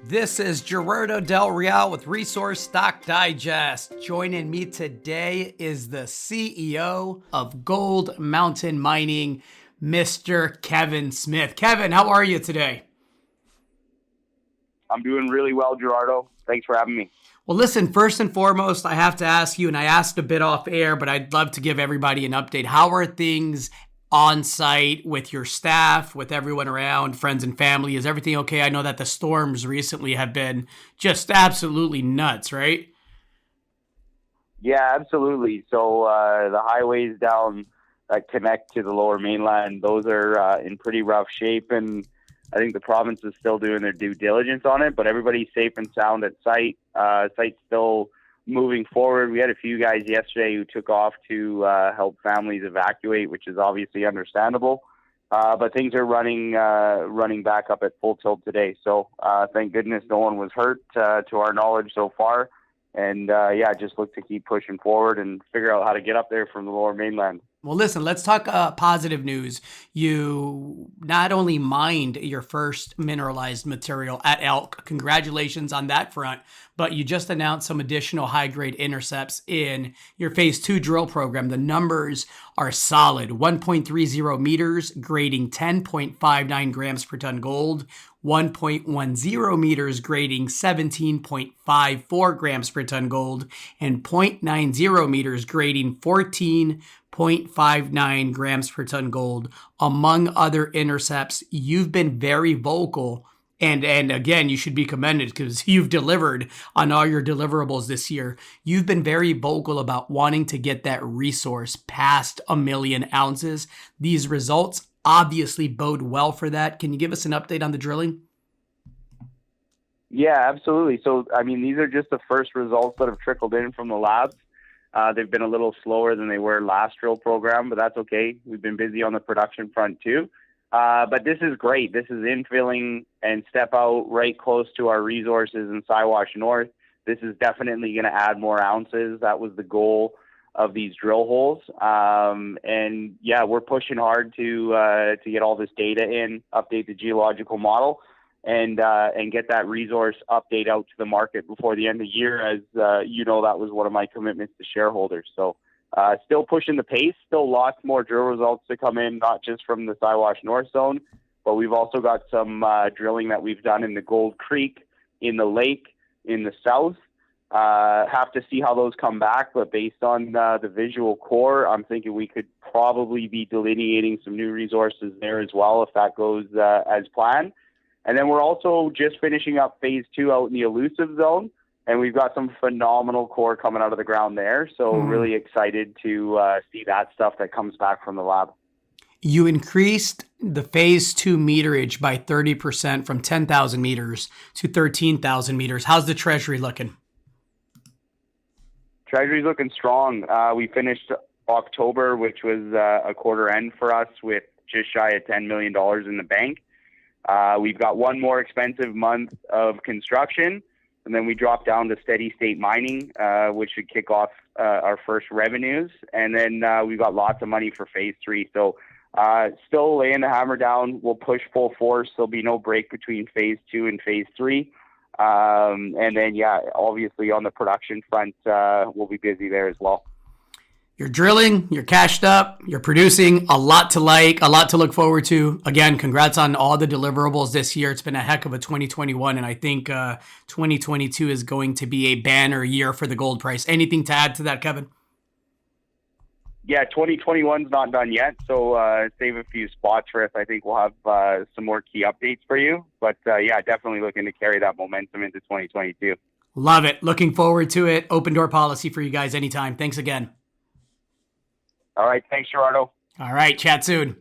This is Gerardo Del Real with Resource Stock Digest. Joining me today is the CEO of Gold Mountain Mining, Mr. Kevin Smith. Kevin, how are you today? I'm doing really well, Gerardo. Thanks for having me. Well, listen, first and foremost, I have to ask you, and I asked a bit off air, but I'd love to give everybody an update. How are things on site with your staff, with everyone around, friends and family? Is everything okay? I know that the storms recently have been just absolutely nuts, right? Yeah, absolutely. So the highways down that connect to the lower mainland, those are in pretty rough shape, and I think the province is still doing their due diligence on it, but everybody's safe and sound at site. Site's still moving forward. We had a few guys yesterday who took off to help families evacuate, which is obviously understandable. But things are running back up at full tilt today. So thank goodness no one was hurt to our knowledge so far. And just look to keep pushing forward and figure out how to get up there from the lower mainland. Well, listen, let's talk positive news. You not only mined your first mineralized material at Elk, congratulations on that front, but you just announced some additional high-grade intercepts in your phase 2 drill program. The numbers are solid: 1.30 meters, grading 10.59 grams per ton gold, 1.10 meters, grading 17.54 grams per ton gold, and 0.90 meters, grading 14.59 grams per ton gold, among other intercepts. You've been very vocal, and again, you should be commended because you've delivered on all your deliverables this year. You've been very vocal about wanting to get that resource past 1 million ounces. These results obviously bode well for that. Can you give us an update on the drilling? Yeah, absolutely. So, I mean, these are just the first results that have trickled in from the labs. They've been a little slower than they were last drill program, but that's okay. We've been busy on the production front too. But this is great. This is infilling and step out right close to our resources in Siwash North. This is definitely going to add more ounces. That was the goal of these drill holes. And yeah, we're pushing hard to get all this data in, update the geological model, and get that resource update out to the market before the end of the year. As that was one of my commitments to shareholders. So still pushing the pace, still lots more drill results to come in, not just from the Siwash North zone, but we've also got some drilling that we've done in the Gold Creek, in the lake, in the south. Have to see how those come back, but based on the visual core, I'm thinking we could probably be delineating some new resources there as well if that goes as planned. And then we're also just finishing up phase 2 out in the elusive zone, and we've got some phenomenal core coming out of the ground there. So really excited to see that stuff that comes back from the lab. You increased the phase 2 meterage by 30% from 10,000 meters to 13,000 meters. How's the treasury looking? Treasury's looking strong. We finished October, which was a quarter end for us, with just shy of $10 million in the bank. We've got one more expensive month of construction, and then we drop down to steady state mining, which should kick off our first revenues. And then we've got lots of money for phase 3. So still laying the hammer down. We'll push full force. There'll be no break between phase 2 and phase 3. And then, obviously on the production front, we'll be busy there as well. You're drilling, you're cashed up, you're producing, a lot to like, a lot to look forward to. Again, congrats on all the deliverables this year. It's been a heck of a 2021, and I think 2022 is going to be a banner year for the gold price. Anything to add to that, Kevin? Yeah, 2021's not done yet, so save a few spots for us. I think we'll have some more key updates for you. But definitely looking to carry that momentum into 2022. Love it. Looking forward to it. Open door policy for you guys anytime. Thanks again. All right. Thanks, Gerardo. All right. Chat soon.